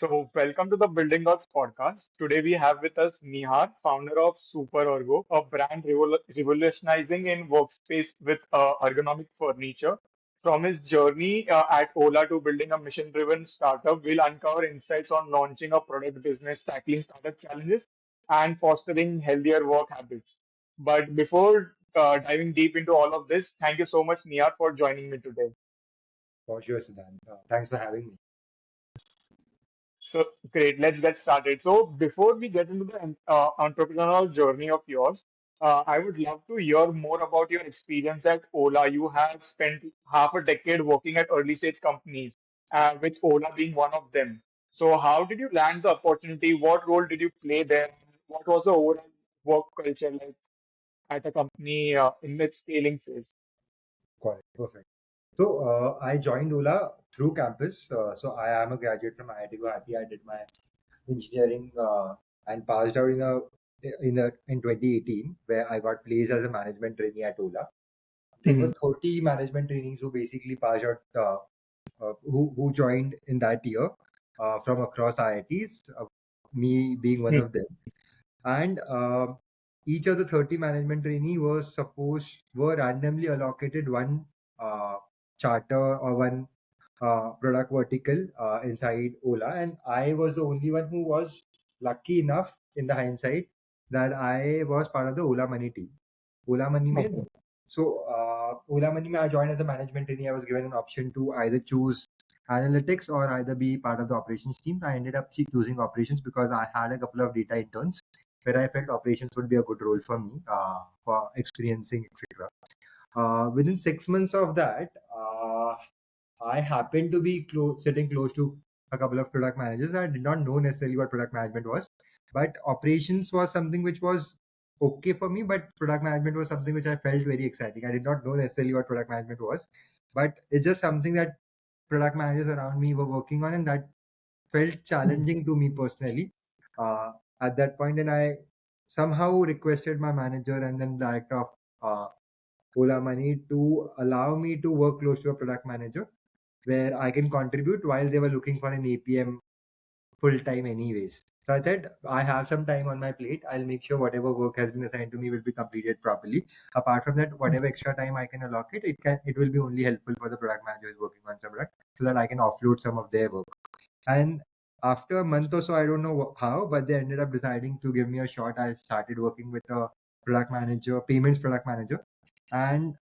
Welcome to the Building Blocks podcast. Today, we have with us Nihar, founder of SuperErgo, a brand revolutionizing in workspace with ergonomic furniture. From his journey at Ola to building a mission driven startup, we'll uncover insights on launching a product business, tackling startup challenges, and fostering healthier work habits. But before diving deep into all of this, thank you so much, Nihar, for joining me today. For sure, Siddhant. Thanks for having me. So great, let's get started. So before we get into the entrepreneurial journey of yours, I would love to hear more about your experience at Ola. You have spent half a decade working at early stage companies, with Ola being one of them. So how did you land the opportunity? What role did you play there? What was the overall work culture like at a company in its scaling phase? Got it. Perfect. I joined Ola through campus. I am a graduate from IIT Guwahati. I did my engineering and passed out in 2018, where I got placed as a management trainee at Ola. There were Hmm. 30 management trainees who basically passed out, who joined in that year from across IITs, me being one of them. And each of the 30 management trainee were randomly allocated one charter or one product vertical inside Ola, and I was the only one who was lucky enough in the hindsight that I was part of the Ola Money team. Ola Money mein, Okay. Ola Money mein I joined as a management trainee. I was given an option to either choose analytics or either be part of the operations team. I ended up choosing operations because I had a couple of data interns where I felt operations would be a good role for me for experiencing, etc. Within 6 months of that, I happened to be sitting close to a couple of product managers. I did not know necessarily what product management was, but operations was something which was okay for me. But product management was something which I felt very exciting. I did not know necessarily what product management was, but it's just something that product managers around me were working on, and that felt challenging to me personally uh, at that point. And I somehow requested my manager and then director of uh, Ola Money to allow me to work close to a product manager where I can contribute while they were looking for an APM full time anyways. So I thought I have some time on my plate. I'll make sure whatever work has been assigned to me will be completed properly. Apart from that, whatever extra time I can allocate, it will be only helpful for the product manager who's working on some product so that I can offload some of their work. And after a month or so, I don't know how, but they ended up deciding to give me a shot. I started working with a product manager, payments product manager, and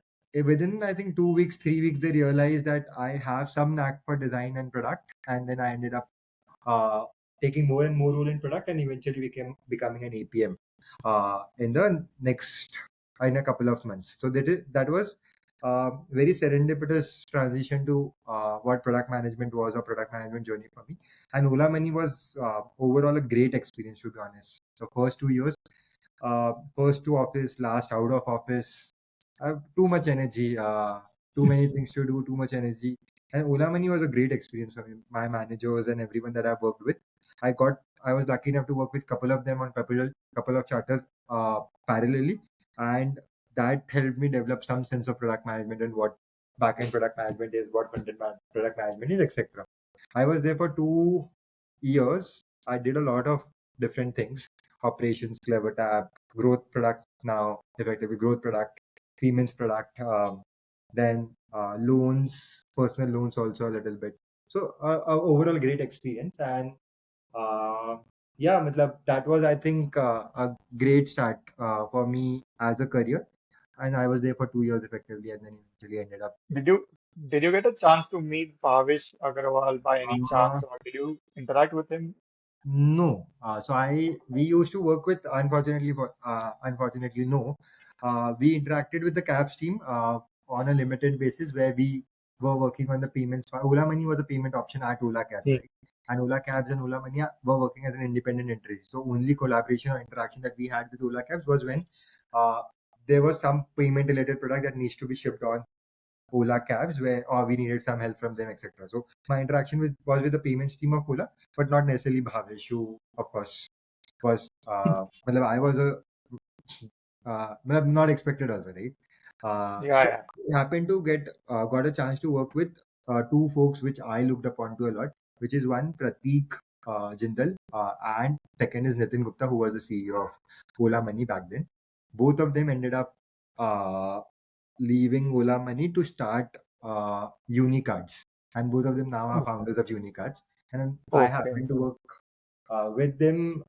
within I think 2 weeks, 3 weeks, they realized that I have some knack for design and product, and then I ended up uh, taking more and more role in product, and eventually becoming an APM in the next in a couple of months. So that was very serendipitous transition to what product management was or product management journey for me. And Ola Money was overall a great experience, to be honest. So first 2 years, first to office, last out of office. I have too much energy, too many things to do, too much energy. And Ola Money was a great experience for me. My managers and everyone that I've worked with, I was lucky enough to work with couple of them on couple of charters parallelly, and that helped me develop some sense of product management and what backend product management is, what product management is, etc. I was there for 2 years. I did a lot of different things: operations, clever tab, growth product, now effectively growth product, payments product, then loans, personal loans also a little bit. So overall great experience. And uh, yeah, matlab, that was I think a great start for me as a career. And I was there for 2 years effectively, and then eventually ended up. Did you did you get a chance to meet Bhavish Agarwal by any Uh, chance, or did you interact with him? No. We used to work with, unfortunately, no. We interacted with the cabs team on a limited basis where we were working on the payments. Ola Money was a payment option at Ola Cabs, Hmm. right? And Ola Cabs and Ola Money were working as an independent entity. So only collaboration or interaction that we had with Ola Cabs was when uh, there was some payment related product that needs to be shipped on Ola cabs where or we needed some help from them, etc. So my interaction was with the payments team of Ola, but not necessarily Bhavesh, who of course was matlab I was a matlab not expected also, right? Yeah, So yeah. I happened to got a chance to work with two folks which I looked upon to a lot, which is one Prateek. Jindal, and second is Nitin Gupta, who was the CEO of Ola Money back then. Both of them ended up uh, leaving Ola Money to start Unicards, and both of them now are founders of Unicards. And I Okay. happen to work with them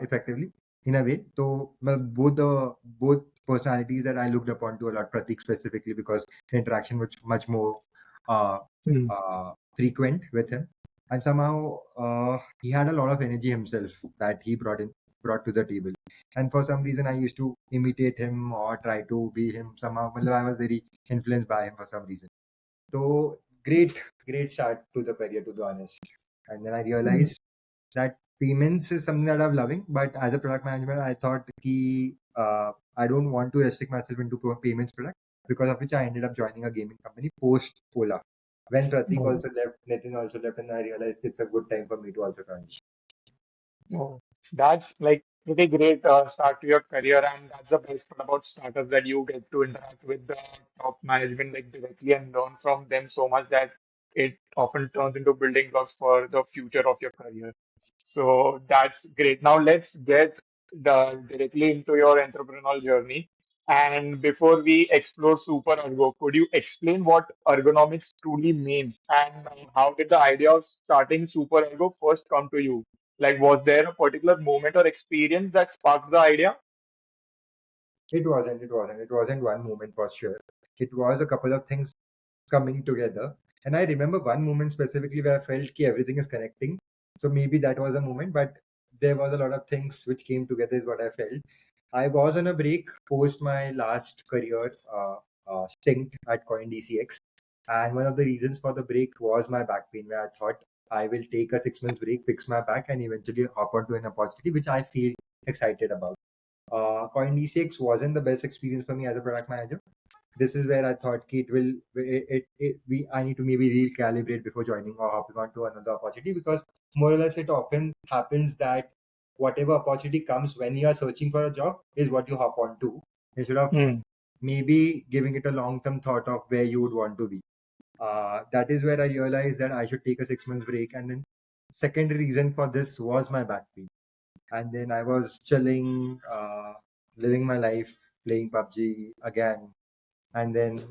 effectively in a way. So well, both personalities that I looked upon to a lot, Pratik specifically because the interaction was much more uh, Hmm. frequent with him, and somehow he had a lot of energy himself that he brought to the table. And for some reason, I used to imitate him or try to be him somehow. Well, I was very influenced by him for some reason. So great start to the career, to be honest. And then I Hmm. realized that payments is something that I'm loving, but as a product management, I thought I don't want to restrict myself into payments product, because of which I ended up joining a gaming company post Ola. When Pratik Oh. also left, Nitin also left, and I realized it's a good time for me to also transition. Oh, that's like pretty great start to your career, and that's the best part about startups that you get to interact with the top management like directly and learn from them so much that it often turns into building blocks for the future of your career. So that's great. Now let's get directly into your entrepreneurial journey. And before we explore Super Ergo, could you explain what ergonomics truly means and how did the idea of starting Super Ergo first come to you? Like, was there a particular moment or experience that sparked the idea? It wasn't one moment for sure. It was a couple of things coming together. And I remember one moment specifically where I felt that everything is connecting. So maybe that was a moment, but there was a lot of things which came together, is what I felt. I was on a break post my last career stint at CoinDCX. And one of the reasons for the break was my back pain, where I thought I will take a 6 months break, fix my back, and eventually hop onto an opportunity which I feel excited about. CoinDCX wasn't the best experience for me as a product manager. This is where I thought we I need to maybe recalibrate before joining or hopping on to another opportunity, because more or less it often happens that whatever opportunity comes when you are searching for a job is what you hop on to, instead of Hmm. maybe giving it a long term thought of where you would want to be. That is where I realized that I should take a 6 months break, and then second reason for this was my back pain. And then I was chilling, living my life, playing PUBG again, and then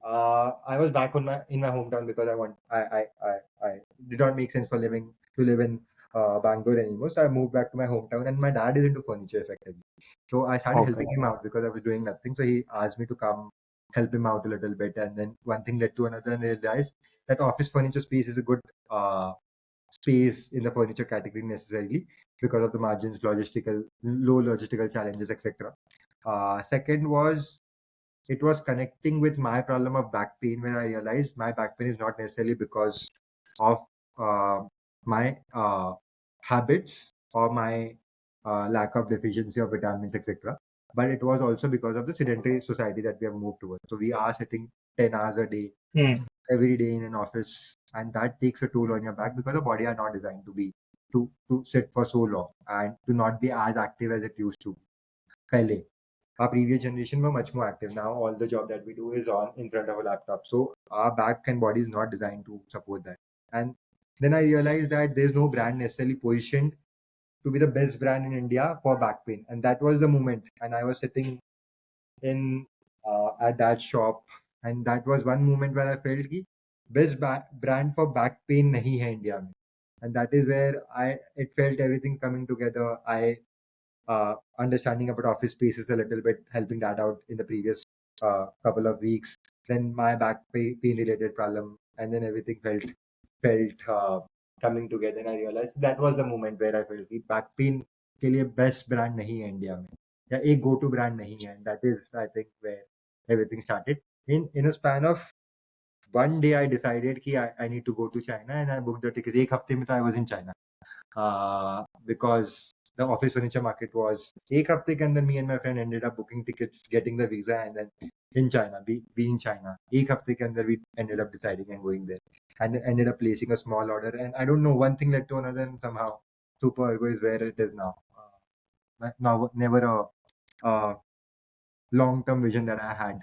I was back on my in my hometown, because I did not make sense for living to live in Bangalore anymore. So I moved back to my hometown, and my dad is into furniture effectively. So I started Okay. helping him out because I was doing nothing. So he asked me to come help him out a little bit, and then one thing led to another, and I realized that office furniture space is a good space in the furniture category necessarily, because of the margins, low logistical challenges, etc. Second was, it was connecting with my problem of back pain, where I realized my back pain is not necessarily because of uh, my habits or my lack of deficiency of vitamins, etc. But it was also because of the sedentary society that we have moved towards. So we are sitting 10 hours a day, Hmm. every day in an office, and that takes a toll on your back, because the body are not designed to be to sit for so long and to not be as active as it used to. Pehle. Our previous generation were much more active. Now all the job that we do is on in front of a laptop. So our back and body is not designed to support that. And then I realized that there's no brand necessarily positioned to be the best brand in India for back pain. And that was the moment. And I was sitting in at that shop, and that was one moment where I felt कि best brand for back pain nahi hai India mein. And that is where I it felt everything coming together. I understanding about office spaces a little bit, helping that out in the previous couple of weeks. Then my back pain related problem, and then everything felt coming together. And I realized that was the moment where I felt कि back pain के लिए best brand नहीं है India में, या एक go to brand नहीं है. And that is, I think, where everything started. In a span of one day, I decided कि I need to go to China, and I booked the tickets. एक हफ्ते में तो I was in China, because the office furniture market was एक हफ्ते के अंदर. Me and my friend ended up booking tickets, getting the visa, and then in China, be in China. एक हफ्ते के अंदर we ended up deciding and going there, and ended up placing a small order. And I don't know, one thing led to another, and somehow Super Ergo is where it is now. Now, never a long term vision that I had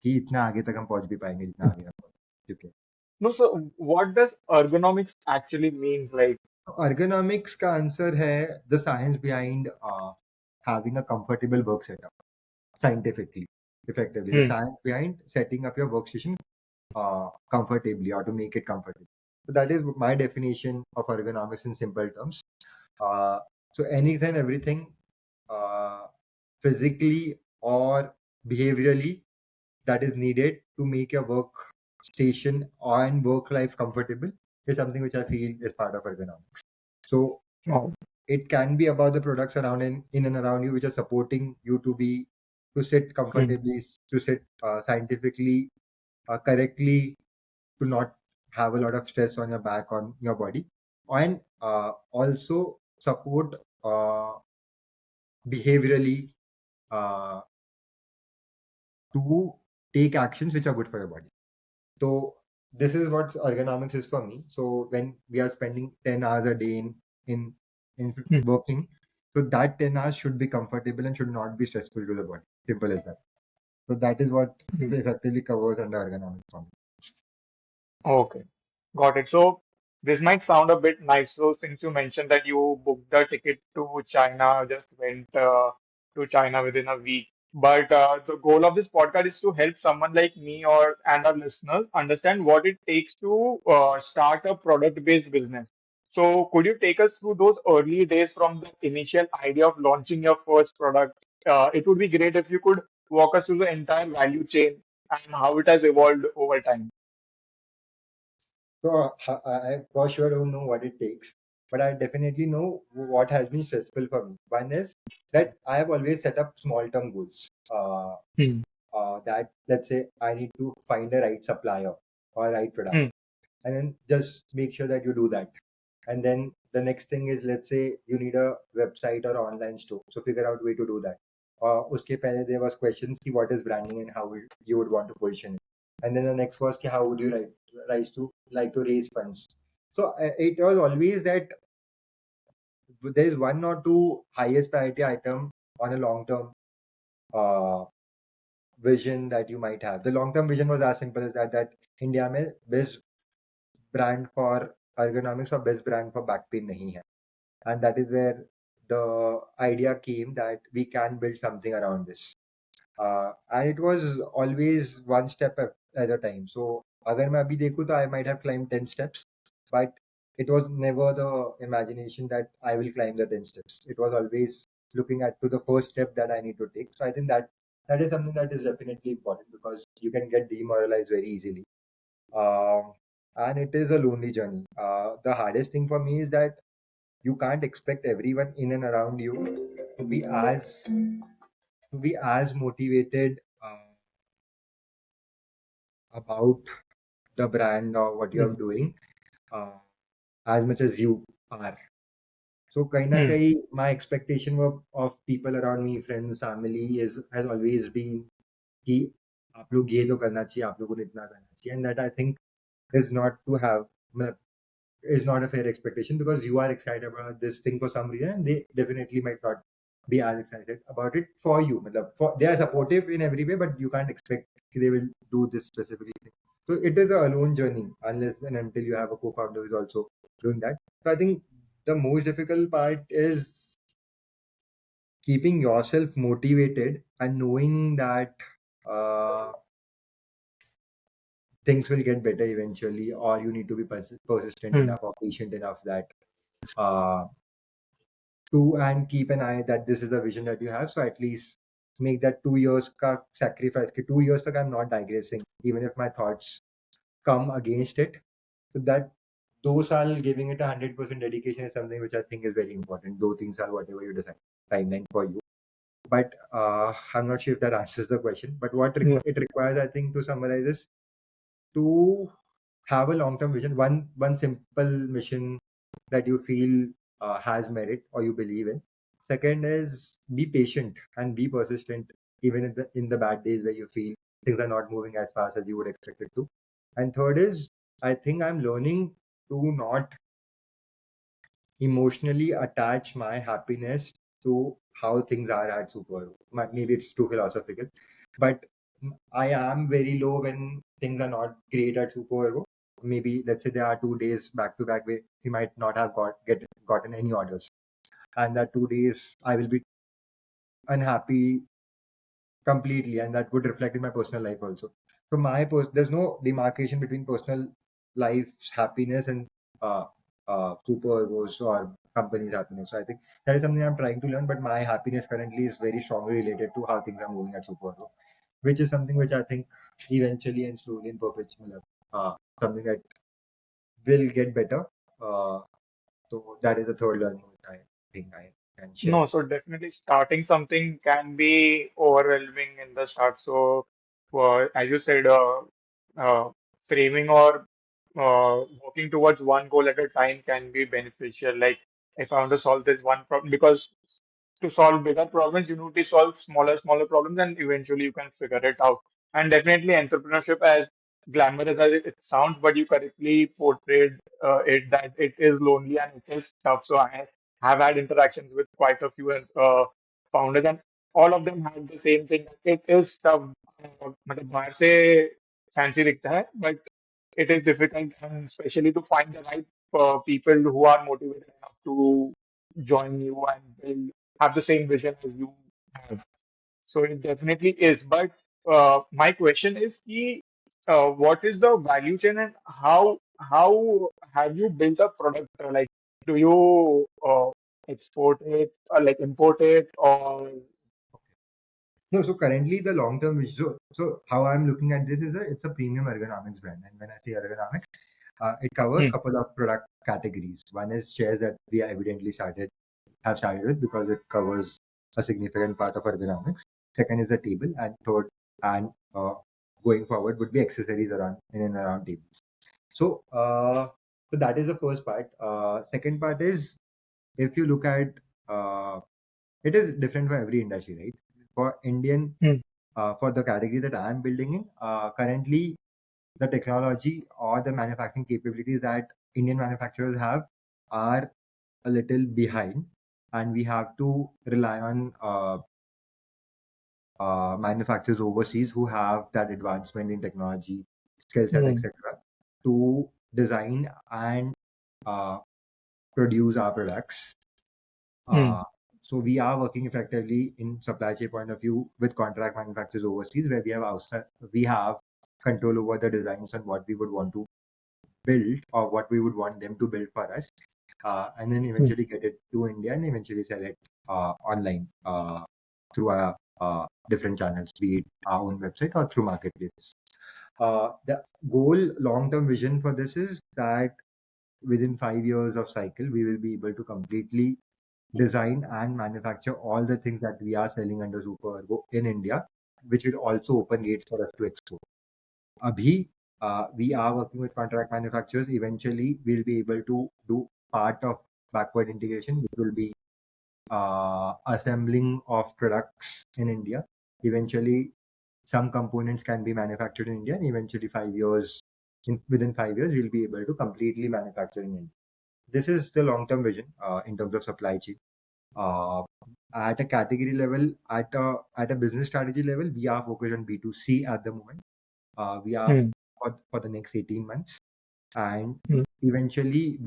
कि इतना आगे तक हम पहुंच भी पाएंगे जितना आगे हम पहुंच चुके हैं. No, so what does ergonomics actually mean? Like, ergonomics का answer है the science behind having a comfortable work setup scientifically, effectively. The Hmm. science behind setting up your workstation comfortably or to make it comfortable. So that is my definition of ergonomics in simple terms. Uh, so anything, everything, uh, physically or behaviorally that is needed to make your workstation and work life comfortable is something which I feel is part of ergonomics. So Oh. it can be about the products around in and around you which are supporting you to sit Hmm. comfortably, to sit scientifically correctly, to not have a lot of stress on your back, on your body, and also support behaviorally uh, to take actions which are good for your body. So this is what ergonomics is for me. So when we are spending 10 hours a day in Hmm. working, so that 10 hours should be comfortable and should not be stressful to the body. Simple as that. So that is what Hmm. effectively covers under ergonomics for me. Okay, got it. So this might sound a bit nice. So since you mentioned that you booked the ticket to China, just went to China within a week. But the goal of this podcast is to help someone like me or and our listeners understand what it takes to start a product-based business. So could you take us through those early days from the initial idea of launching your first product? It would be great if you could walk us through the entire value chain and how it has evolved over time. So I for sure don't know what it takes, but I definitely know what has been stressful for me. One is that I have always set up small term goals. Hmm. That let's say I need to find a right supplier or right product, Hmm. and then just make sure that you do that. And then the next thing is, let's say you need a website or online store, so figure out way to do that. Uske pehle there was questions ki what is branding and how you would want to position it. And then the next was ki how would you like to raise funds. So it was always that there is one or two highest priority item on a long term uh, vision that you might have. The long term vision was as simple as that India में best brand for ergonomics or best brand for back pain नहीं है. And that is where the idea came that we can build something around this. And it was always one step at a time. So अगर मैं अभी देखूँ तो I might have climbed 10 steps, but it was never the imagination that I will climb the 10 steps. It was always looking at to the first step that I need to take. So I think that is something that is definitely important because you can get demoralized very easily. Um, and it is a lonely journey. The hardest thing for me is that you can't expect everyone in and around you to be as motivated about the brand or what you're Hmm. doing uh, as much as you are. So kahin na Hmm. kahin, my expectation of people around me, friends, family, is has always been कि आप लोग ये तो करना चाहिए, आप लोगों को इतना करना चाहिए, and that I think is not to have is not a fair expectation because you are excited about this thing for some reason and they definitely might not be as excited about it for you. They are supportive in every way, but you can't expect they will do this specifically. So it is a alone journey unless and until you have a co-founder who is also doing that. So I think the most difficult part is keeping yourself motivated and knowing that uh, things will get better eventually, or you need to be persistent Hmm. enough or patient enough that uh, to and keep an eye that this is a vision that you have. So at least make that 2 years ka sacrifice. 2 years tak I'm not digressing, even if my thoughts come against it. So that those are giving it 100% dedication is something which I think is very important. Those things are whatever you decide timeline for you. But I'm not sure if that answers the question. But what Yeah. it requires, I think, to summarize is to have a long-term vision. One simple mission that you feel has merit or you believe in. Second is be patient and be persistent even in the bad days where you feel things are not moving as fast as you would expect it to. And third is I think I'm learning to not emotionally attach my happiness to how things are at Super. Maybe it's too philosophical, but I am very low when things are not great at Super. maybe let's say there are 2 days back to back where we might not have gotten any orders, and that 2 days I will be unhappy completely, and that would reflect in my personal life also. So there's no demarcation between personal life's happiness and uh, superheroes or company's happiness. So I think that is something I'm trying to learn, but my happiness currently is very strongly related to how things are moving at superhero, which is something which I think eventually and slowly and perpetually something that will get better. uh, so that is the third learning which I think I can share. No, so definitely starting something can be overwhelming in the start. So, as you said, uh, framing or working towards one goal at a time can be beneficial. Like, if I want to solve this one problem, because to solve bigger problems, you need to solve smaller problems, and eventually you can figure it out. And definitely, entrepreneurship, as glamorous as it sounds, but you correctly portrayed it that it is lonely and it is tough. So I have had interactions with quite a few founders, and all of them have the same thing. It is tough. मतलब बाहर से fancy दिखता है, but it is difficult, and especially to find the right people who are motivated enough to join you and have the same vision as you have. So it definitely is. But my question is, what is the value chain and how have you built a product? Like, do you export it or like import it or? No, so currently the long term vision. So how I'm looking at this is it's a premium ergonomics brand, and when I say ergonomics, it covers Hmm, couple of product categories. One is chairs that we evidently have started with because it covers a significant part of ergonomics. Second is the table, and third and going forward would be accessories around in and around tables. So so that is the first part. Second part is if you look at uh, it is different for every industry, right? For Indian hmm, for the category that I am building in, currently the technology or the manufacturing capabilities that Indian manufacturers have are a little behind, and we have to rely on manufacturers overseas who have that advancement in technology, skill set, hmm, etc., to design and uh, produce our products. hmm, Uh, so we are working effectively in supply chain point of view with contract manufacturers overseas, where we have control over the designs and what we would want to build or what we would want them to build for us, and then hmm, eventually get it to India and eventually sell it online through our different channels, be it our own website or through marketplaces. The goal, long-term vision for this is that within 5 years of cycle, we will be able to completely design and manufacture all the things that we are selling under SuperErgo in India, which will also open gates for us to export. Abhi, we are working with contract manufacturers. Eventually, we'll be able to do part of backward integration, which will be assembling of products in India. Eventually, some components can be manufactured in India, and eventually, within 5 years, we'll be able to completely manufacture in India. This is the long-term vision in terms of supply chain. Uh, at a category level, at a business strategy level, we are focused on B2C at the moment. We are hmm, for the next 18 months, and hmm, eventually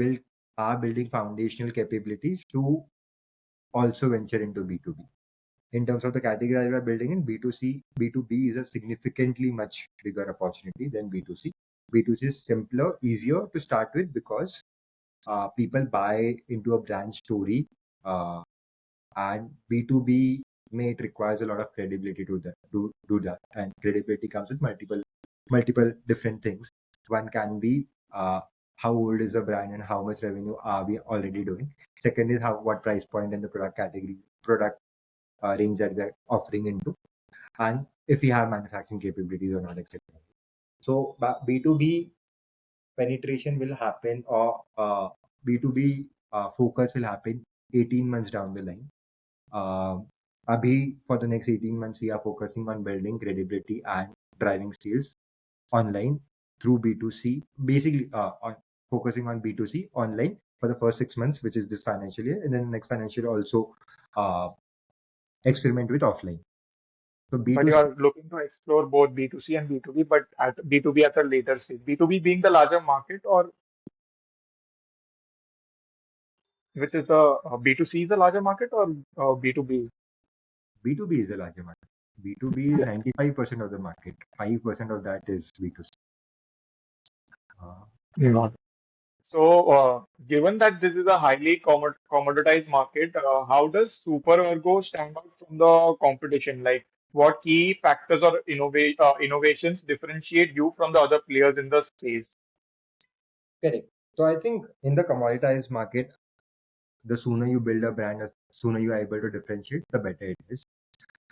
are building foundational capabilities to also venture into B2B. In terms of the category that we are building in B2C, B2B is a significantly much bigger opportunity than B2C. B2C is simpler, easier to start with because people buy into a brand story, uh, and B2B may it requires a lot of credibility to do that, and credibility comes with multiple different things. One can be how old is the brand and how much revenue are we already doing. Second is how what price point and the product range that we're offering into, and if we have manufacturing capabilities or not, etc. So B2B penetration will happen, or B2B focus will happen 18 months down the line. uh, Abhi, for the next 18 months, we are focusing on building credibility and driving sales online through B2C, basically focusing on B2C online for the first 6 months, which is this financial year, and then next financial year also uh, experiment with offline. So But you B2C, are looking to explore both B2C and B2B, but at B2B at a later stage. B2B being the larger market, or which is the B2C is the larger market, or B2B? B2B is the larger market. B2B is 95% of the market. 5% of that is B2C. Uh, Yeah. So, given that this is a highly commoditized market, how does Super Ergo stand out from the competition? Like, what key factors or innovations differentiate you from the other players in the space? Correct. So I think in the commoditized market, the sooner you build a brand, the sooner you are able to differentiate, the better it is.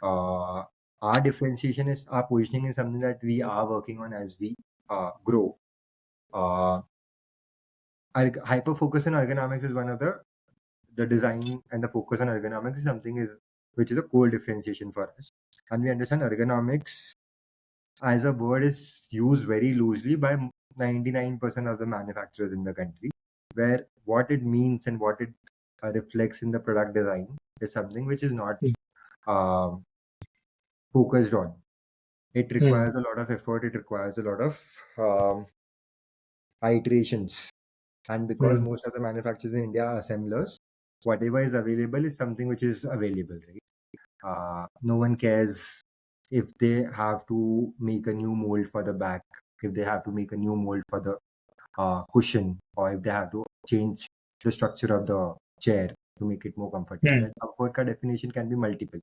Uh, our differentiation is our positioning is something that we are working on as we grow. Uh, Hyper focus on ergonomics is one of the design and the focus on ergonomics is something is which is a core differentiation for us. And we understand ergonomics as a word is used very loosely by 99% of the manufacturers in the country, where what it means and what it reflects in the product design is something which is not um, focused on. It Hmm. requires a lot of effort. It requires a lot of um, iterations. And because Hmm. most of the manufacturers in India are assemblers, whatever is available is something which is available, right? No one cares if they have to make a new mold for the back, if they have to make a new mold for the cushion, or if they have to change the structure of the chair to make it more comfortable. Hmm. And comfort ka definition can be multiple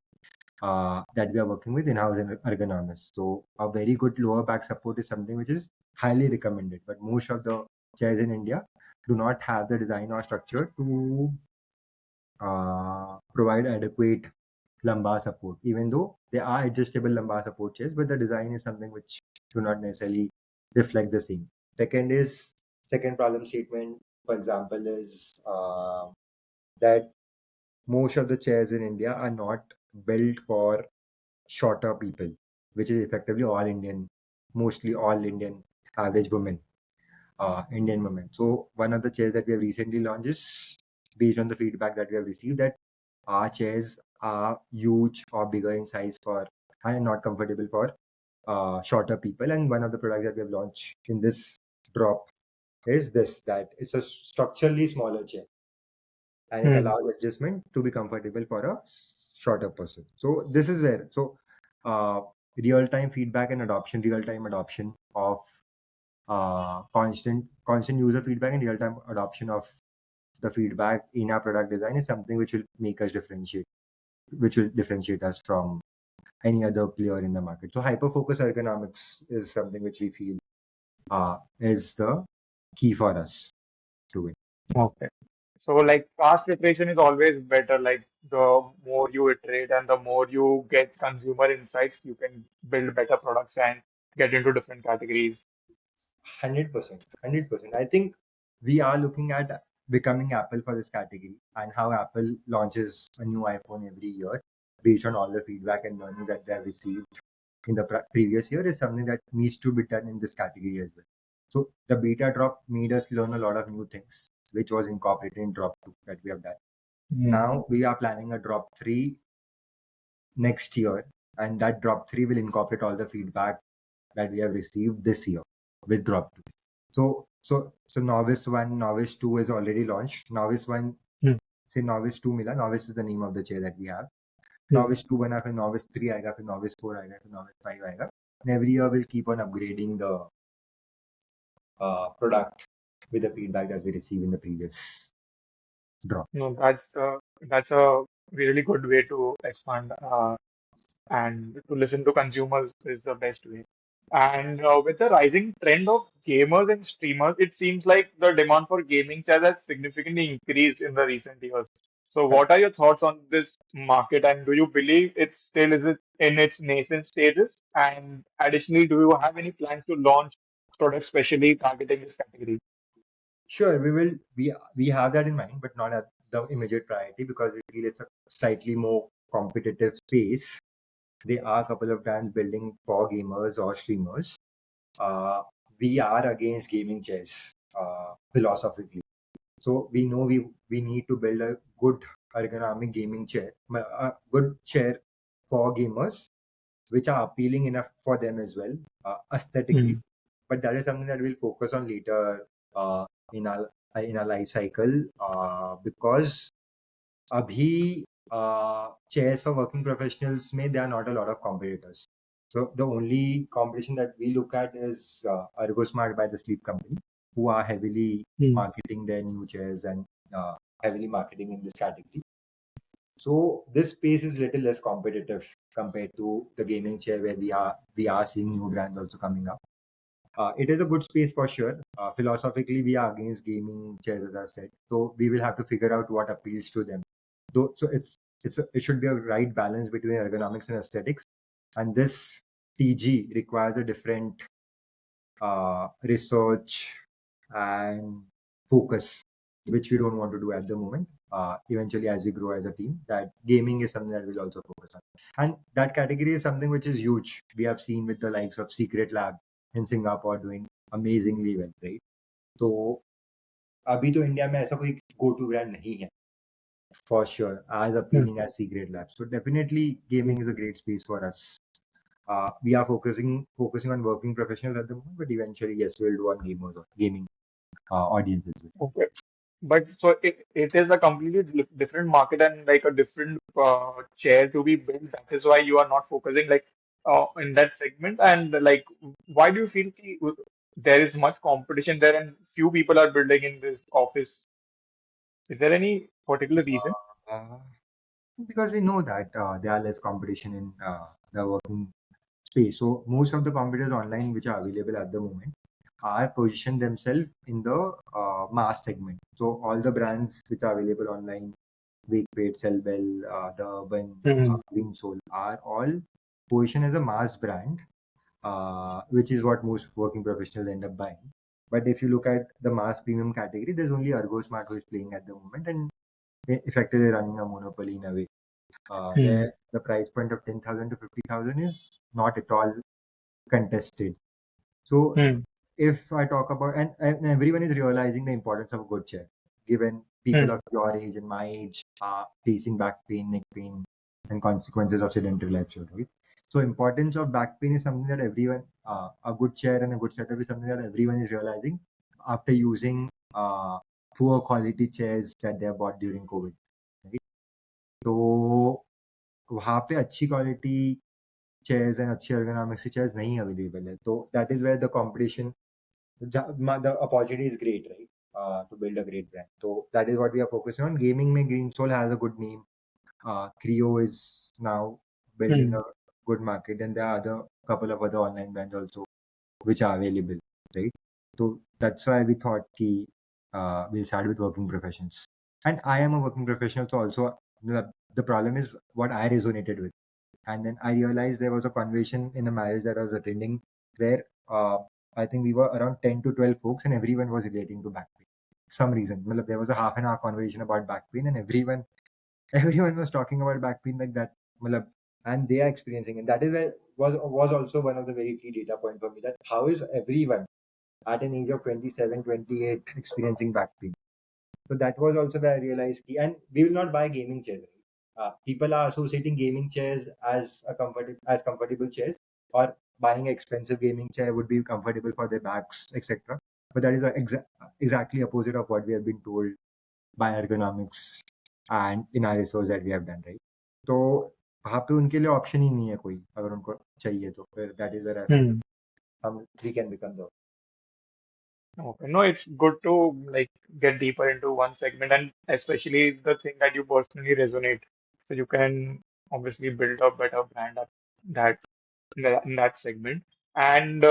that we are working with in-house ergonomists. So a very good lower back support is something which is highly recommended. But most of the chairs in India do not have the design or structure to provide adequate lumbar support, even though they are adjustable lumbar support chairs, but the design is something which do not necessarily reflect the same. Second is second problem statement, for example, is that most of the chairs in India are not built for shorter people, which is effectively all Indian, mostly all Indian average women, Indian women. So one of the chairs that we have recently launched is based on the feedback that we have received that our chairs are huge or bigger in size for and not comfortable for shorter people. And one of the products that we have launched in this drop is this that it's a structurally smaller chair and it Hmm. allows adjustment to be comfortable for a shorter person. So this is where uh, real-time feedback and adoption, real-time adoption of constant user feedback and real-time adoption of the feedback in our product design is something which will make us differentiate, which will differentiate us from any other player in the market. So hyper-focus ergonomics is something which we feel is the key for us to win. Okay. So, like, fast iteration is always better. Like, the more you iterate and the more you get consumer insights, you can build better products and get into different categories. 100%, 100%. I think we are looking at becoming Apple for this category and how Apple launches a new iPhone every year based on all the feedback and learning that they have received in the previous year is something that needs to be done in this category as well. So the beta drop made us learn a lot of new things, which was incorporated in drop 2 that we have done. Hmm. Now we are planning a drop 3 next year, and that drop 3 will incorporate all the feedback that we have received this year with drop 2. So novice 1, novice 2 is already launched. Novice 1, Hmm. say novice 2 मिला, novice is the name of the chair that we have. Hmm. Novice 2 बना, फिर novice 3 आएगा, फिर novice 4 आएगा, फिर novice 5 आएगा. And every year we'll keep on upgrading the product with the feedback that we receive in the previous drop. No, that's a really good way to expand. And to listen to consumers is the best way. And with the rising trend of gamers and streamers, it seems like the demand for gaming chairs has significantly increased in the recent years. So, what are your thoughts on this market, and do you believe it's still is it in its nascent stages? And additionally, do you have any plans to launch products specially targeting this category? Sure, we will. We have that in mind, but not at the immediate priority because we feel it's a slightly more competitive space. There are a couple of brands building for gamers or streamers. Uh, we are against gaming chairs philosophically. So we know we need to build a good ergonomic gaming chair, a good chair for gamers which are appealing enough for them as well, aesthetically. Hmm. But that is something that we'll focus on later in our life cycle, because abhi chairs for working professionals may there are not a lot of competitors. So the only competition that we look at is ErgoSmart by the Sleep Company, who are heavily Hmm. marketing their new chairs and uh, heavily marketing in this category. So this space is little less competitive compared to the gaming chair where we are seeing new brands also coming up. It is a good space for sure. Philosophically, we are against gaming chairs, as I said. So we will have to figure out what appeals to them. Though, so it should be a right balance between ergonomics and aesthetics. And this TG requires a different research and focus, which we don't want to do at the moment. Eventually, as we grow as a team, that gaming is something that we'll also focus on. And that category is something which is huge. We have seen with the likes of Secret Lab in Singapore doing amazingly well, right? So अभी तो India में ऐसा कोई go to brand नहीं है for sure as Hmm. appealing as Secret Lab. So definitely gaming is a great space for us. We are focusing on working professionals at the moment, but eventually yes, we'll do on gaming audiences. Okay. But so it is a completely different market and like a different chair to be built. That is why you are not focusing like in that segment. And like, why do you feel there is much competition there and few people are building in this office? Is there any particular reason? Uh, because we know that there are less competition in the working space. So most of the competitors online which are available at the moment are positioned themselves in the mass segment. So all the brands which are available online, Wakefit, Sellbell, the Urban, Hmm. Green Soul, are all positioned as a mass brand, which is what most working professionals end up buying. But if you look at the mass premium category, there's only ErgoSmart who is playing at the moment and effectively running a monopoly in a way, Hmm. where the price point of 10,000 to 50,000 is not at all contested. So Hmm. if I talk about, and everyone is realizing the importance of a good chair, given people Hmm. of your age and my age are facing back pain, neck pain, and consequences of sedentary lifestyle, right? So importance of back pain is something that everyone, a good chair and a good setup is something that everyone is realizing after using poor quality chairs that they have bought during COVID, right? तो वहाँ पे अच्छी quality chairs and अच्छी ergonomics की chairs नहीं available है, तो that is where the competition, the opportunity is great, right? To build a great brand. So that is what we are focusing on. Gaming में Green Soul has a good name. Creo is now building Hmm. a good market, and there are other couple of other online brands also which are available, right? So that's why we thought ki, we'll start with working professions. And I am a working professional, so also the problem is what I resonated with. And then I realized there was a conversation in a marriage that I was attending where I think we were around 10 to 12 folks and everyone was relating to back pain. Some reason. Matlab, there was a half an hour conversation about back pain and everyone everyone was talking about back pain like that. Matlab, and they are experiencing it. That is where was also one of the very key data point for me, that how is everyone at an age of 27, 28 experiencing back pain. So that was also where I realized key, and we will not buy gaming chairs. People are associating gaming chairs as comfortable chairs, or buying expensive gaming chair would be comfortable for their backs, etc. But that is exactly opposite of what we have been told by ergonomics and in our research that we have done, right? तो वहाँ पे उनके लिए option ही नहीं है कोई, अगर उनको चाहिए तो फिर that is where I felt Hmm. हम we can become the Okay. No, it's good to like get deeper into one segment and especially the thing that you personally resonate. So you can obviously build a better brand up that in that segment. And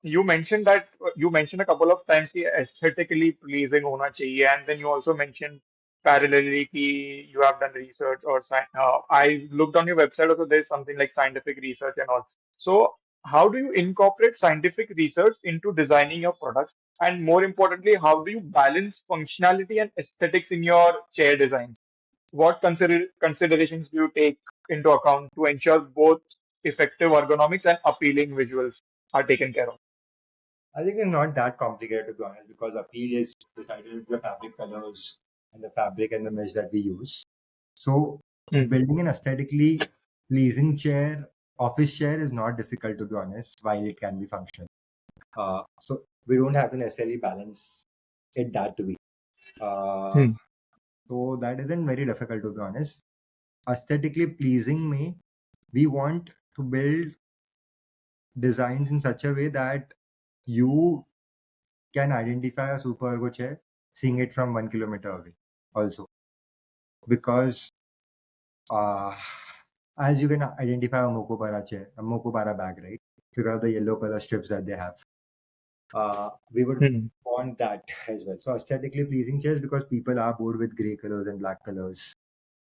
you mentioned a couple of times कि aesthetically pleasing होना चाहिए, and then you also mentioned parallelly कि you have done research or I looked on your website also there's something like scientific research and all. So how do you incorporate scientific research into designing your products? And more importantly, how do you balance functionality and aesthetics in your chair designs? What considerations do you take into account to ensure both effective ergonomics and appealing visuals are taken care of? I think it's not that complicated to be honest, because appeal is decided with the fabric colors and the fabric and the mesh that we use. So Hmm. building an aesthetically pleasing chair office chair is not difficult, to be honest, while it can be functional. So we don't have to necessarily balance it that way. Uh, Hmm. so that isn't very difficult, to be honest. Aesthetically pleasing me, we want to build designs in such a way that you can identify a super ergo chair seeing it from 1 kilometer away also, because uh, as you can identify a Mokobara chair, a Mokobara bag, right? Because of the yellow color strips that they have. We would Hmm. want that as well. So aesthetically pleasing chairs, because people are bored with gray colors and black colors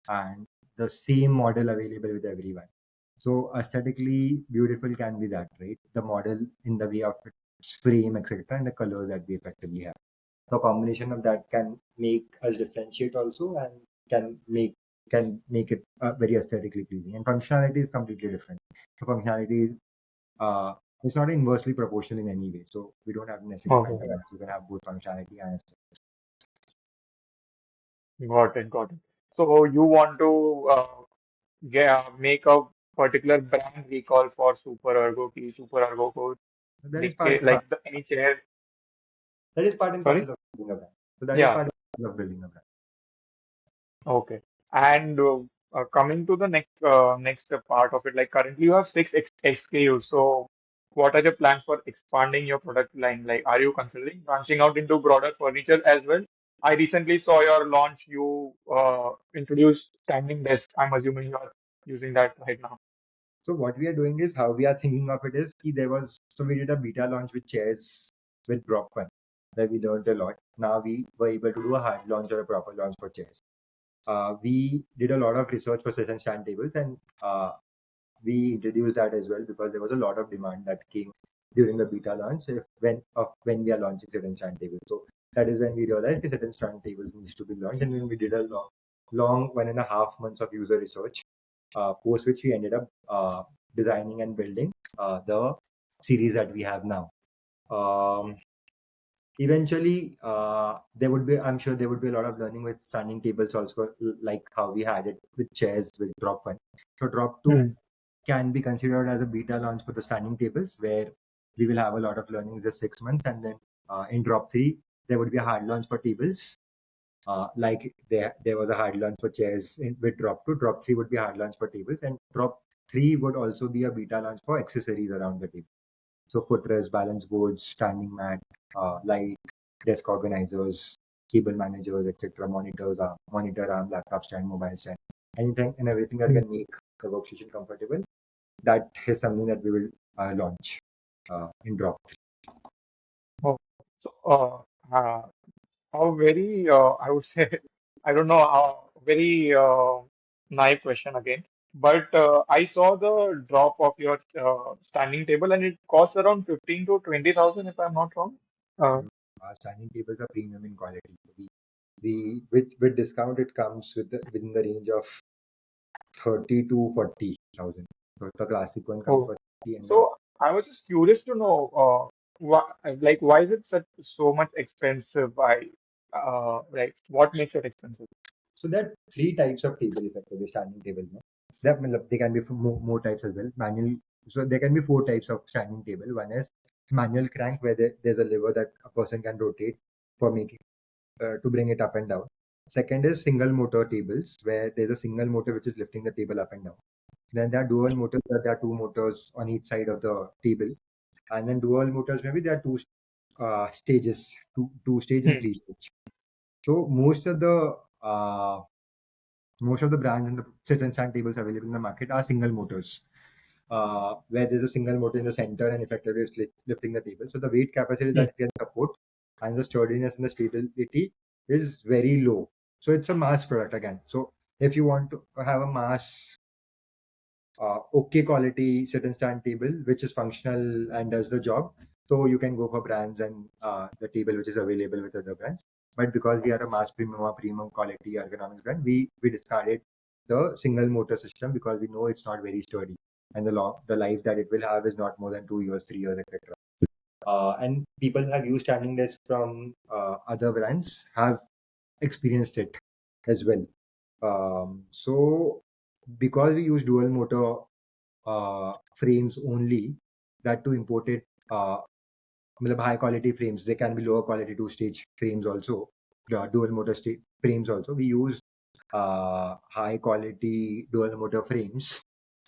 and the same model available with everyone. So aesthetically beautiful can be that, right? The model in the way of its frame, etc., and the colors that we effectively have. So combination of that can make us differentiate also, and can make can make it very aesthetically pleasing. And functionality is completely different. So functionality uh, is not inversely proportional in any way. So we don't have to necessarily find Okay. a balance. You can have both functionality and aesthetics. Got it. Got it. So you want to make a particular brand recall for SuperErgo की SuperErgo को So that is लिख part के and like the any chair. parcel Sorry. of building a brand. So that is Yeah. part and parcel of building a brand. Okay. And coming to the next part of it, like currently you have six SKUs. So what are your plans for expanding your product line? Like, are you considering branching out into broader furniture as well? I recently saw your launch. You introduced standing desk. I'm assuming you are using that right now. So what we are doing is, how we are thinking of it is, we did a beta launch with chairs with Brockman, where we learned a lot. Now we were able to do a hard launch or a proper launch for chairs. We did a lot of research for sit and stand tables, and we introduced that as well because there was a lot of demand that came during the beta launch when we are launching sit and stand tables. So that is when we realized the sit and stand tables needs to be launched, and then we did a long 1.5 months of user research, post which we ended up designing and building the series that we have now. Um, Eventually, I'm sure there would be a lot of learning with standing tables also, like how we had it with chairs with drop one. So drop two Hmm. can be considered as a beta launch for the standing tables, where we will have a lot of learning just 6 months, and then in drop three there would be a hard launch for tables. Like there was a hard launch for chairs with drop two. Drop three would be a hard launch for tables, and drop three would also be a beta launch for accessories around the table. So footrest, balance boards, standing mat, light, desk organizers, cable managers, etc., monitors, monitor arm, laptop stand, mobile stand, anything and everything that Hmm. can make the workstation comfortable. That is something that we will launch in drop three. Oh, so how very I would say I don't know how very naive question again, but I saw the drop of your standing table and it costs around 15 to 20,000 if I'm not wrong. Uh, Our standing tables are premium in quality. With discount, it comes within the range of 30 to 40,000. So the classic one comes oh, for 30, and the so I was just curious to know why is it such so much expensive? Why like what makes it expensive? So there are three types of table effectively, standing table. No? There can be more types as well. Manual. So there can be four types of standing table. One is manual crank, where there's a lever that a person can rotate for making to bring it up and down. Second is single motor tables, where there's a single motor which is lifting the table up and down. Then there are dual motors, where there are two motors on each side of the table. And then dual motors, maybe there are two stages, two stage and Hmm. three stage. So most of the brands and the sit and stand tables available in the market are single motors, where there's a single motor in the center and effectively it's lifting the table. So the weight capacity Hmm. that it can support and the sturdiness and the stability is very low. So it's a mass product again. So if you want to have a mass, okay quality sit and stand table which is functional and does the job, so you can go for brands and the table which is available with other brands. But because we are a mass premium or premium quality ergonomics brand, we discarded the single motor system because we know it's not very sturdy, and the life that it will have is not more than 2 years, 3 years, etc. And people who have used standing desk from other brands have experienced it as well. So because we use dual motor frames only, that to imported मतलब high quality frames. They can be lower quality two stage frames also, dual motor frames also. We use high quality dual motor frames,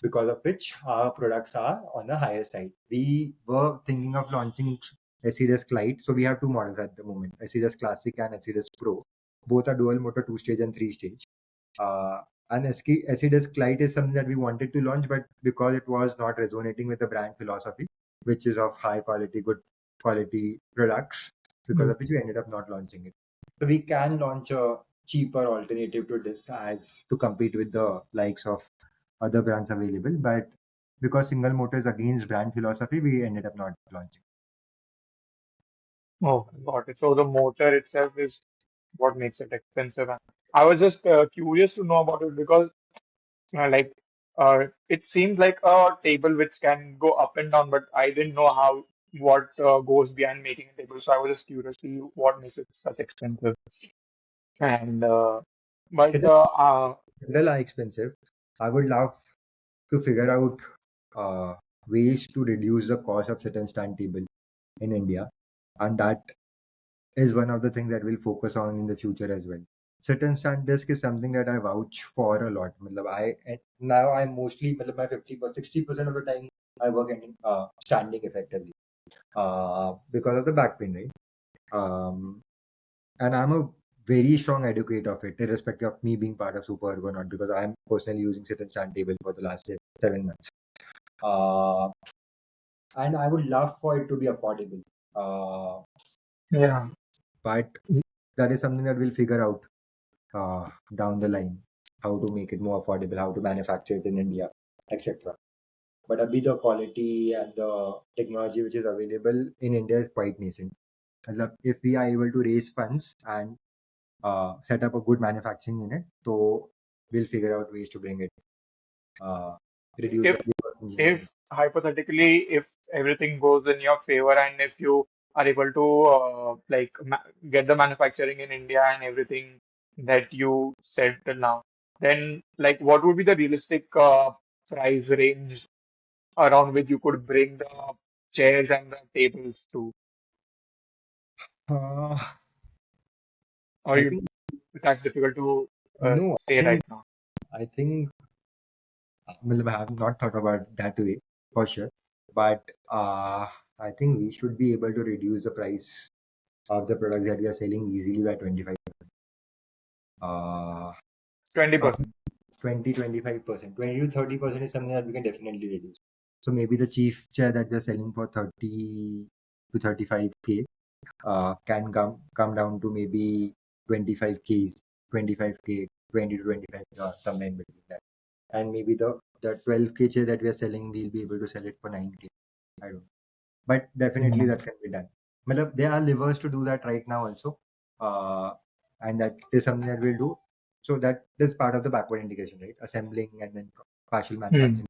because of which our products are on the higher side. We were thinking of launching SEDES Lite. So we have two models at the moment, SEDES Classic and SEDES Pro. Both are dual motor, two stage and three stage. Uh, and SEDES Lite is something that we wanted to launch, but because it was not resonating with the brand philosophy, which is of high quality, good quality products, because Mm. of which we ended up not launching it. So we can launch a cheaper alternative to this as to compete with the likes of other brands available. But because single motor is against brand philosophy, we ended up not launching. Oh, got it. So the motor itself is what makes it expensive. And I was just curious to know about it because, like, it seems like a table which can go up and down, but I didn't know how what goes behind making a table. So I was just curious to see what makes it such expensive. And but It is well expensive. I would love to figure out uh, ways to reduce the cost of sit and stand table in India, and that is one of the things that we'll focus on in the future as well. Sit and stand desk is something that I vouch for a lot. Matlab now I mostly my 50% 60% of the time I work standing effectively because of the back pain, right? And I'm a very strong advocate of it, irrespective of me being part of SuperErgo or not, because I'm personally using sit and stand table for the last 7 months. Uh, and I would love for it to be affordable. Uh, yeah. but that is something that we'll figure out down the line, how to make it more affordable, how to manufacture it in India, etc. But abhi the quality and the technology which is available in India is quite nascent. Matlab, if we are able to raise funds and set up a good manufacturing unit, so we'll figure out ways to bring it, uh, So reduce the reverse engineering. if hypothetically, if everything goes in your favor and if you are able to like ma get the manufacturing in India and everything that you said till now, then like what would be the realistic price range around which you could bring the chairs and the tables to? Uh, Or I you think that's difficult to no. say right now. I think matlab, I have not thought about that way for sure, but I think we should be able to reduce the price of the products that we are selling easily by 25. Uh, uh, 20%. 20-25%. 20 to 30% is something that we can definitely reduce. So maybe the chief chair that we're selling for 30 to 35K can come down to maybe 25K, 25K, 20 to 25, somewhere in between that. And maybe the 12K chair that we are selling, we'll be able to sell it for 9K. I don't know. But definitely Yeah. that can be done. Matlab, there are levers to do that right now also. Uh, and that is something that we'll do. So that is part of the backward integration, right? Assembling and then partial Hmm. manufacturing.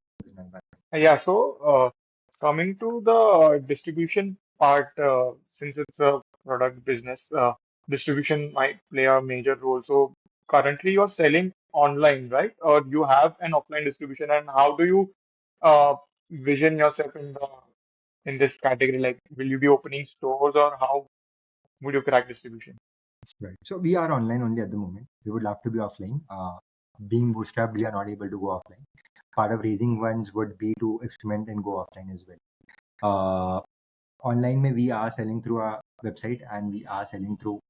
Yeah, so coming to the distribution part, since it's a product business, distribution might play a major role. So currently you're selling online, right? Or you have an offline distribution, and how do you vision yourself in this category? Like, will you be opening stores, or how would you crack distribution? Right. So we are online only at the moment. We would love to be offline. Being bootstrapped, we are not able to go offline. Part of raising funds would be to experiment and go offline as well. Uh, online, we are selling through our website, and we are selling through.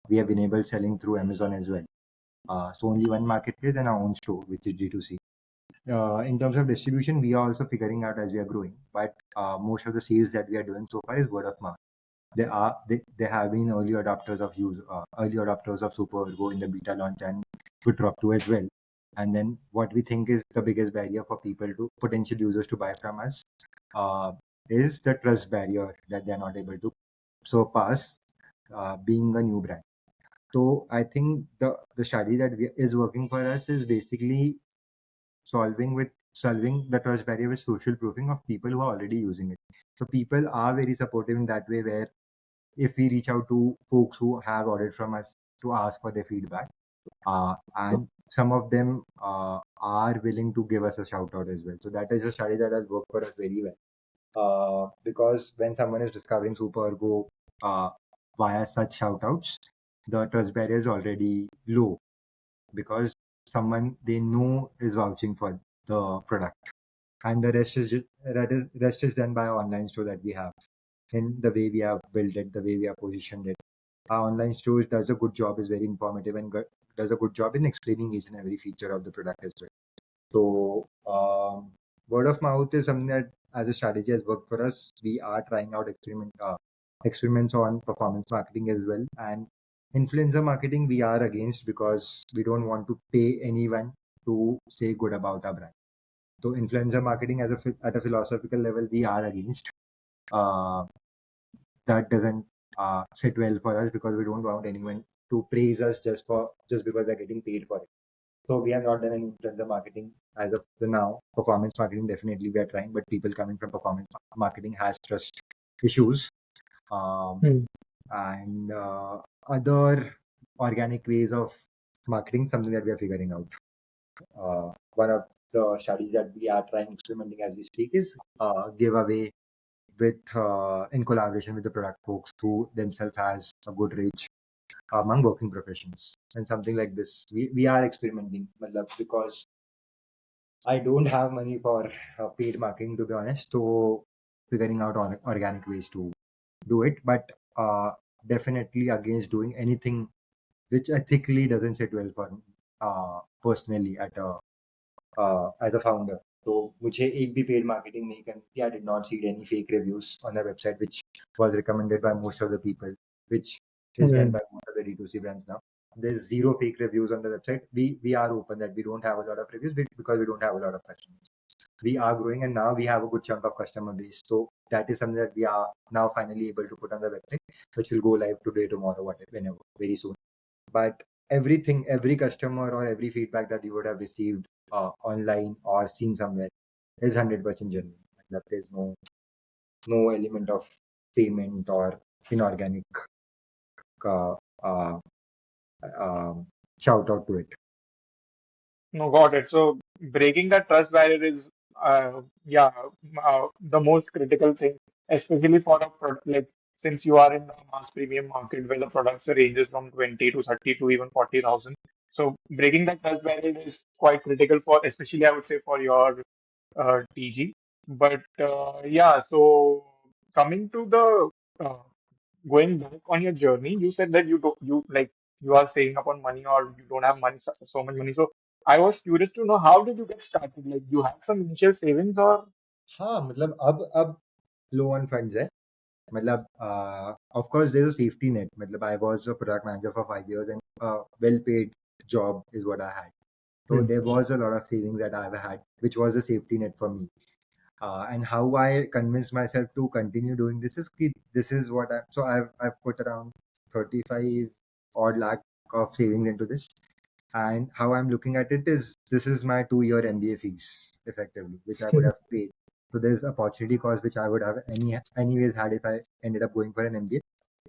We have enabled selling through Amazon as well. So only one marketplace and our own store, which is D2C. In terms of distribution, we are also figuring out as we are growing. But most of the sales that we are doing so far is word of mouth. There have been early adopters of SuperErgo in the beta launch, and we drop to as well. And then what we think is the biggest barrier for people to potential users to buy from us uh, is the trust barrier that they're not able to surpass, being a new brand. So I think the study that is working for us is basically solving the trust barrier with social proofing of people who are already using it. So people are very supportive in that way, where if we reach out to folks who have ordered from us to ask for their feedback, and some of them are willing to give us a shout out as well. So that is a strategy that has worked for us very well. Because when someone is discovering SuperErgo via such shout outs, the trust barrier is already low because someone they know is vouching for the product, and the rest is done by our online store that we have. In the way we have built it, the way we have positioned it, our online store does a good job, is very informative, and does a good job in explaining each and every feature of the product as well. So word of mouth is something that as a strategy has worked for us. We are trying out experiments on performance marketing as well, and influencer marketing we are against because we don't want to pay anyone to say good about our brand. So influencer marketing as at a philosophical level we are against. Uh, that doesn't sit well for us because we don't want anyone to praise us just because they're getting paid for it. So we have not done any influencer marketing as of the now. Performance marketing definitely we are trying, but people coming from performance marketing has trust issues. Um, Hmm. and other organic ways of marketing, something that we are figuring out. One of the strategies that we are trying experimenting as we speak is giveaway with in collaboration with the product folks who themselves has a good reach among working professions, and something like this we are experimenting because I don't have money for paid marketing, to be honest. So figuring out organic ways to do it, but definitely against doing anything which ethically doesn't sit well for me personally at a as a founder. तो मुझे एक भी paid marketing नहीं करनी थी. I did not see any fake reviews on the website, which was recommended by most of the people, which is done Hmm. by most of the D2C brands now. There's zero fake reviews on the website. We are open that we don't have a lot of reviews because we don't have a lot of customers. We are growing and now we have a good chunk of customer base. So that is something that we are now finally able to put on the website, which will go live today, tomorrow, whatever, whenever, very soon. But everything, every customer or every feedback that you would have received online or seen somewhere is 100% genuine. Like, there's no element of payment or inorganic uh, uh, shout out to it. No, got it. So breaking that trust barrier is, yeah, the most critical thing, especially for a product like since you are in the mass premium market where the products ranges from 20 to 30 to even 40,000. So breaking that trust barrier is quite critical for, especially I would say for your TG. But yeah, so coming to the going back on your journey, you said that you like you are saving up on money or you don't have money so much money. So I was curious to know how did you get started? Like you had some initial savings or हाँ मतलब अब low on funds है. मतलब of course there's a safety net. मतलब I was a product manager for 5 years and well paid job is what I had. So Hmm. there was a lot of savings that I've had, which was a safety net for me. And how I convinced myself to continue doing this is this is what I so I've put around 35 odd lakh of savings into this. And how I'm looking at it is this is my 2 year MBA fees effectively, which I would have paid. So there's opportunity cost which I would have anyways had if I ended up going for an MBA.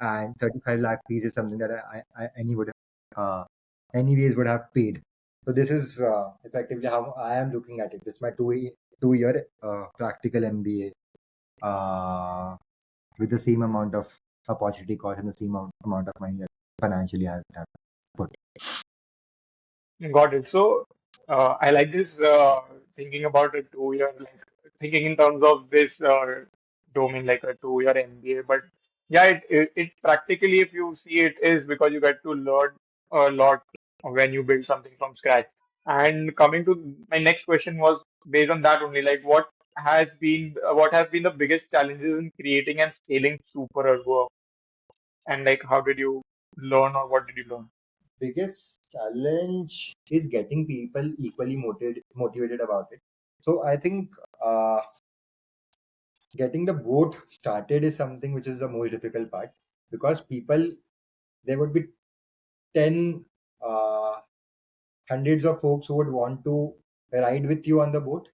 And 35 lakh fees is something that anyways would have paid. So this is effectively how I am looking at it. It's my 2 year practical MBA with the same amount of opportunity cost and the same amount of money that financially I have put. got it. So I like this thinking about a 2 year, like thinking in terms of this domain, like a 2 year MBA. But yeah, it practically, if you see it, is because you get to learn a lot when you build something from scratch. And coming to my next question was based on that only, like what has been the biggest challenges in creating and scaling Super Ergo, and like how did you learn or what did you learn? Biggest challenge is getting people equally motivated about it. So I think getting the vote started is something which is the most difficult part because people there would be 10 uh, hundreds of folks who would want to ride with you on the boat,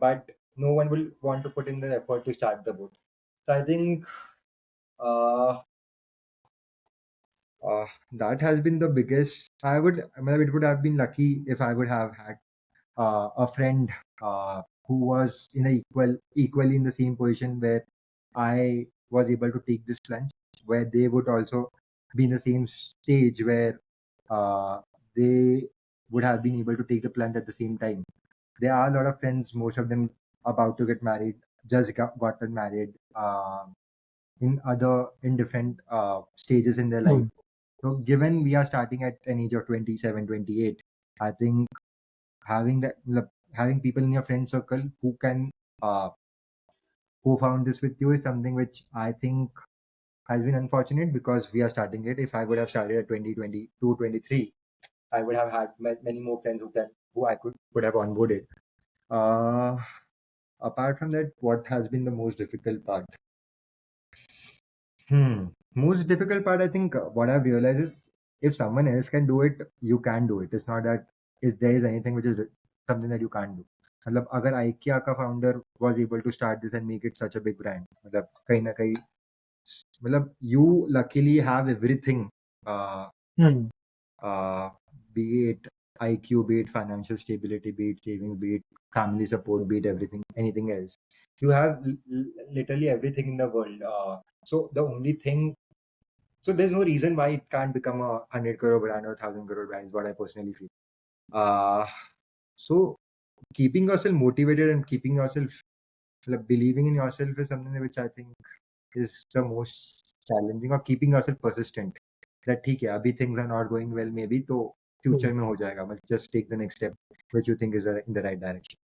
but no one will want to put in the effort to start the boat. So I think uh, That has been the biggest. It would have been lucky if I would have had a friend who was in equally in the same position where I was able to take this plunge, where they would also be in the same stage where uh, they would have been able to take the plunge at the same time. There are a lot of friends, most of them about to get married, just gotten married in different stages in their life. Hmm. So given we are starting at an age of 27, 28, I think having having people in your friend circle who can uh, co-found this with you is something which I think has been unfortunate because we are starting it. If I would have started at 2022, 23, I would have had many more friends who I could have onboarded. Uh, Apart from that, what has been the most difficult part? Hmm. Most difficult part, I think, what I've realized is if someone else can do it, you can do it. It's not that is there is anything which is something that you can't do. मतलब अगर IKEA का founder was able to start this and make it such a big brand, मतलब कहीं ना कहीं मतलब you luckily have everything, uh, Hmm. uh, be it IQ, be it financial stability, be it savings, be it family support, be it everything, anything else. You have literally everything in the world. So the only thing so there's no reason why it can't become a 100 crore brand or 1,000 crore brand is what I personally feel. Uh, so keeping yourself motivated and keeping yourself like, believing in yourself is something which I think is the most challenging or keeping yourself persistent. That ठीक है अभी things are not going well maybe तो Hmm. future में हो जाएगा but just take the next step which you think is in the right direction.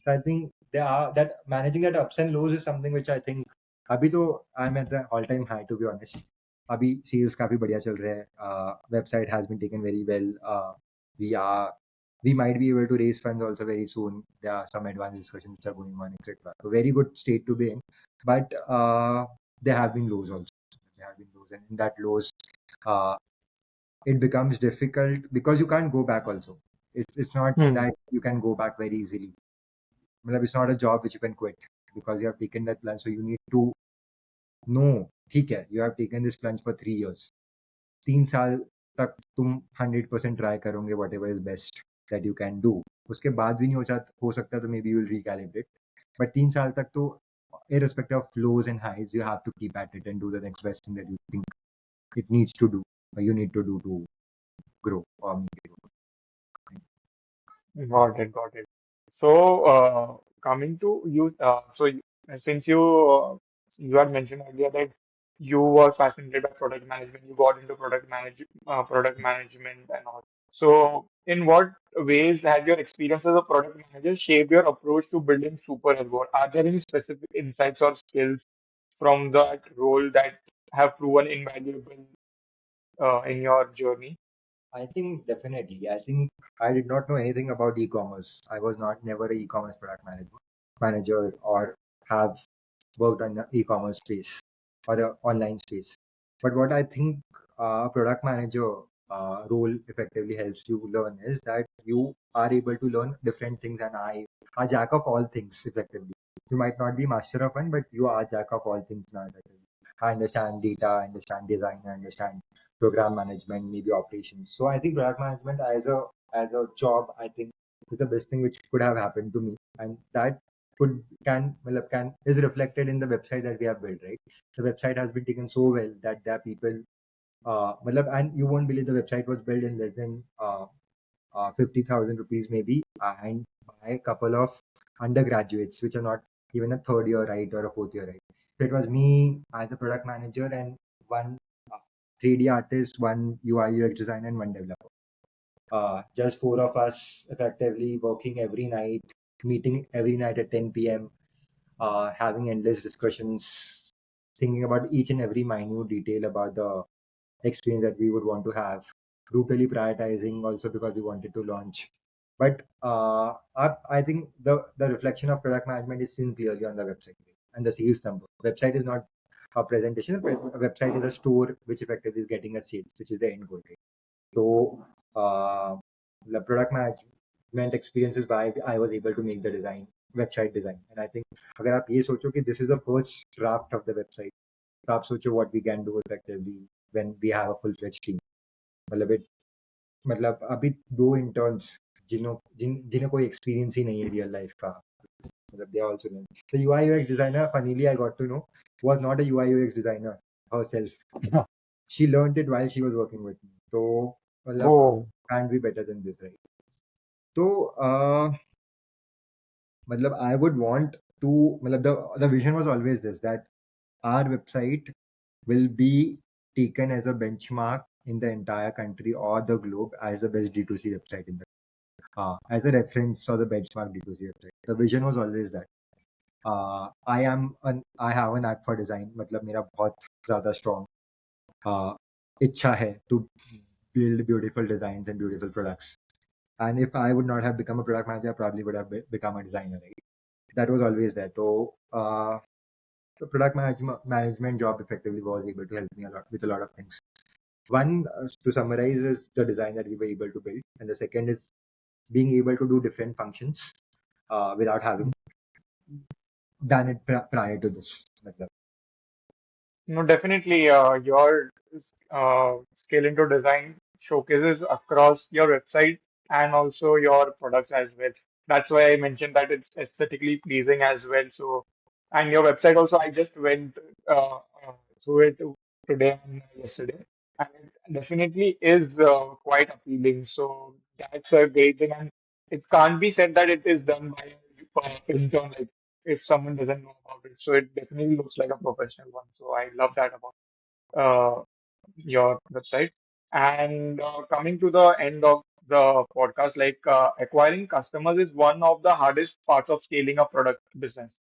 So I think there are that managing that ups and lows is something which I think अभी तो I'm at the all time high to be honest. अभी sales काफी बढ़िया चल रहा है. Website has been taken very well. We are we might be able to raise funds also very soon. There are some advanced discussions which are going on, etc. So very good state to be in, but there have been lows also. There have been lows, and in that lows, uh, it becomes difficult because you can't go back. Also, it's not Hmm. that you can go back very easily. मतलब it's not a job which you can quit because you have taken that plunge. So you need to know, ठीक है, you have taken this plunge for 3 years. 3 साल तक तुम 100% try करोगे what ever is best that you can do. उसके बाद भी नहीं हो सकता तो may be you will recalibrate. But 3 साल तक तो irrespective of lows and highs you have to keep at it and do the next best thing that you think it needs to do or you need to do to grow or make it grow. Got it, got it. So, coming to you, since you had mentioned earlier that you were fascinated by product management, you got into product management and all. So, in what ways has your experience as a product manager shaped your approach to building SuperErgo? Are there any specific insights or skills from that role that have proven invaluable in your journey? I think definitely. I think I did not know anything about e-commerce. I was not never an e-commerce manager or have worked on the e-commerce space or the online space. But what I think a product manager role effectively helps you learn is that you are able to learn different things and I are jack of all things effectively. You might not be master of one, but you are jack of all things now. Effectively. I understand data, I understand design, I understand program management, maybe operations. So I think product management as a job, I think is the best thing which could have happened to me, and that could can matlab, can is reflected in the website that we have built. Right, the website has been taken so well that there are people. Matlab, and you won't believe the website was built in less than 50,000 rupees maybe, and by a couple of undergraduates, which are not even a third year right or a fourth year right. So it was me as a product manager and one 3D artist, one UI UX designer, and one developer. Just four of us effectively working every night, meeting every night at 10 p.m., having endless discussions, thinking about each and every minute detail about the experience that we would want to have, brutally prioritizing also because we wanted to launch. But I think the reflection of product management is seen clearly on the website and the sales number. Website is not a presentation. A website is a store which effectively is getting a sales, which is the end goal. Right? So the product management experience is why I was able to make the design, website design. And I think अगर आप ये सोचो कि this is the first draft of the website, तो आप सोचो what we can do effectively when we have a full-fledged team. मतलब it मतलब अभी 2 इंटर्न्स जिन्हें कोई एक्सपीरियंस ही नहीं है रियल लाइफ का, मतलब they are also learning. The UI UX designer, funnily I got to know, was not a UI UX designer herself. She learned it while she was working with me. तो मतलब Oh, can't be better than this, right? तो मतलब I would want to, मतलब the vision was always this, that our website will be taken as a benchmark in the entire country or the globe as the best D2C website in the as a reference or the benchmark D2C website. The vision was always that. I have a knack for design. मतलब मेरा बहुत ज़्यादा strong इच्छा है to build beautiful designs and beautiful products. And if I would not have become a product manager, I probably would have become a designer. Right? That was always there. So the product management job effectively was able to help me a lot with a lot of things. One, to summarize, is the design that we were able to build, and the second is being able to do different functions without having done it prior to this. Matlab. no, definitely. Your skill into design showcases across your website and also your products as well. That's why I mentioned that it's aesthetically pleasing as well. So, and your website also, I just went uh, uh, through it today and yesterday, and it definitely is quite appealing. So that's a great thing, and it can't be said that it is done by intern, like if someone doesn't know about it. So it definitely looks like a professional one. So I love that about uh, your website. And coming to the end of the podcast, like acquiring customers is one of the hardest parts of scaling a product business,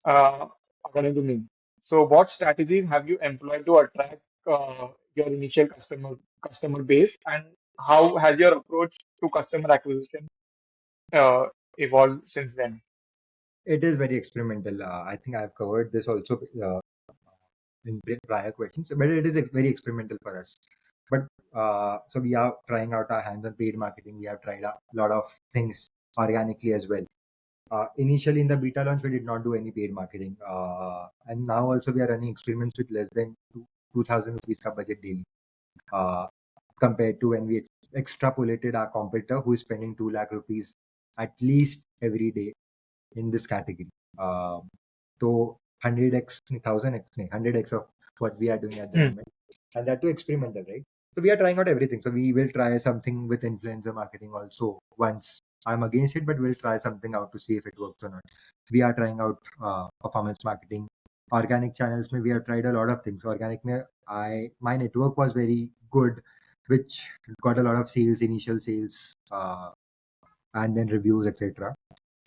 uh, according to me. So, what strategies have you employed to attract your initial customer base, and how has your approach to customer acquisition uh, evolved since then? It is very experimental. I think I've covered this also in prior questions, but it is very experimental for us. But so we are trying out our hands on paid marketing. We have tried a lot of things organically as well. Initially in the beta launch, we did not do any paid marketing, and now also we are running experiments with less than 2,000 rupees ka budget daily, uh, compared to when we extrapolated our competitor who is spending 2 lakh rupees at least every day in this category. So 100x, 1000x, 100x of what we are doing at the Hmm. moment, and that too experimental, right? So we are trying out everything. So we will try something with influencer marketing also once. I'm against it, but we'll try something out to see if it works or not. We are trying out performance marketing, organic channels. We have tried a lot of things. Organic, my network was very good, which got a lot of sales, initial sales, and then reviews, etc.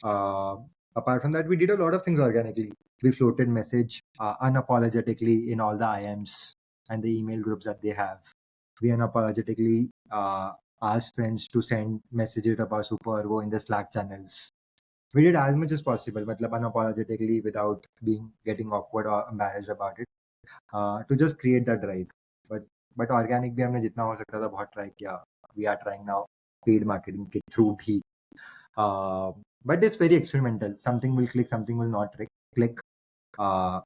Uh, Apart from that, we did a lot of things organically. We floated message unapologetically in all the IMs and the email groups that they have. We unapologetically asked friends to send messages about SuperErgo in the Slack channels. We did as much as possible, matlab unapologetically, without being getting awkward or embarrassed about it, to just create that drive. But organic भी हमने जितना हो सकता था बहुत try किया. We are trying now paid marketing के through भी. Uh, but it's very experimental. Something will click, something will not click. Uh,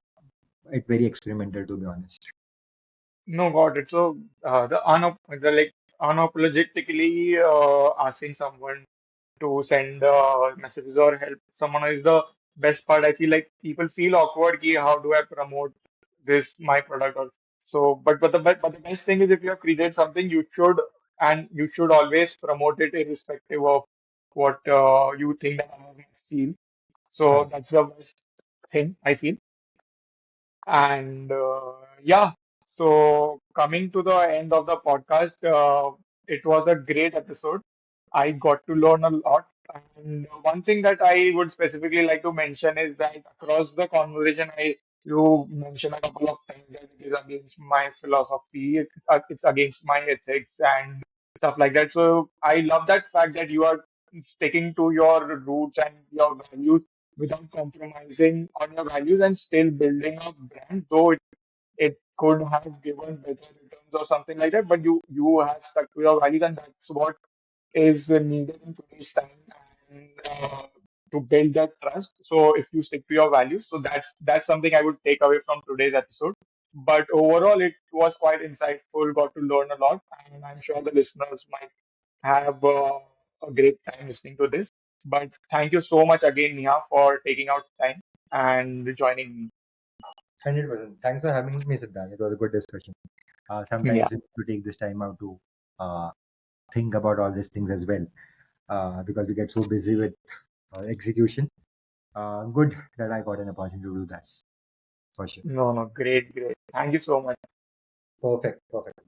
it's very experimental, to be honest. No, got it. So, the like unapologetically asking someone to send messages or help someone is the best part. I feel like people feel awkward. Ki, how do I promote this my product? Or so, but the best thing is if you have created something, you should always promote it irrespective of what you think that others might feel. So Huh. that's the best thing I feel. And yeah, so coming to the end of the podcast, it was a great episode. I got to learn a lot. And one thing that I would specifically like to mention is that across the conversation, you mentioned a couple of times that it is against my philosophy, it's against my ethics and stuff like that. So I love that fact that you are sticking to your roots and your values without compromising on your values and still building a brand, though it could have given better returns or something like that, but you have stuck to your values, and that's what is needed in today's time and to build that trust. So if you stick to your values, so that's something I would take away from today's episode. But overall, it was quite insightful, got to learn a lot, and I'm sure the listeners might have a great time listening to this. But thank you so much again, Neha, for taking out time and joining me. 100%. Thanks for having me, Siddharth. It was a good discussion. Yeah, Sometimes you need to take this time out to uh, think about all these things as well, because we get so busy with execution. Good that I got an opportunity to do that for sure. no, no, great, great. Thank you so much. Perfect, perfect.